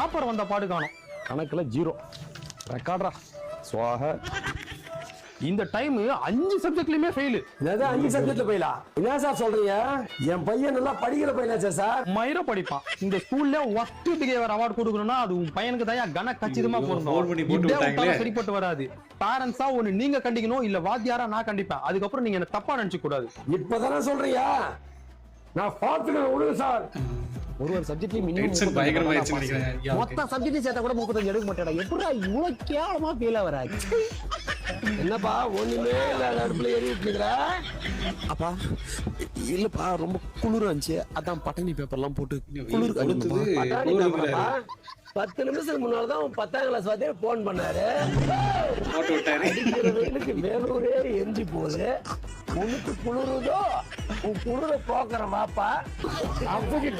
Topper வந்த பாடு காணும். கணக்குல 0 ரெக்கார்டா சுவாக. இந்த டைம் 5 சப்ஜெக்ட்லயுமே ஃபெயில். என்னது 5 சப்ஜெக்ட்ல ஃபெயிலா? என்ன சார் சொல்றீங்க? என் பையன் நல்லா படிக்கிற பையனாச்சே சார். மயிர படிப்பான். இந்த ஸ்கூல்ல ஒர்ஸ்ட் பிஹேவியர் அவார்ட் கொடுக்கணும்னா அது உன் பையனுக்கு தான் கன கச்சிதமா போடணும். சரிப்பட்டு வராது. பேரண்ட்ஸா ஒன்னு நீங்க கண்டிக்கணும், இல்ல வாத்தியாரா நான் கண்டிப்பேன். அதுக்கப்புறம் நீங்க என்ன தப்பா நினைச்சு கூடாது. இப்பதானே சொல்றீங்க? நான் பாத்துக்கிறேன் விடுங்க சார். ஒரு சப்ஜெக்ட்லயும் மினிமம் மொத்த சப்ஜெக்ட் சேர்த்தா கூட 35 எடுக்க மாட்டேடா. எப்படா இவ்வளவு கேவலமா ஃபீல் ஆவறாங்க? என்னப்பா ஒண்ணுமே இல்லாத அடுப்புல ஏறி விட்டுக்கிறா? அப்பா இல்லப்பா ரொம்ப குளிரா இருந்துச்சு, அதான் பட்டாணி பேப்பர்லாம் போட்டு குளிர் பட்டாணி பேப்பரா? 10 நிமிஷத்துக்கு முன்னாலதான் 10ஆம் கிளாஸ் வாத்தியா போன் பண்ணாரு. வெயிலுக்கு வேலூரே எஞ்சி போகுது, உனக்கு குளிருதோ? உன் குளிர போக்குற வாப்பா அப்படி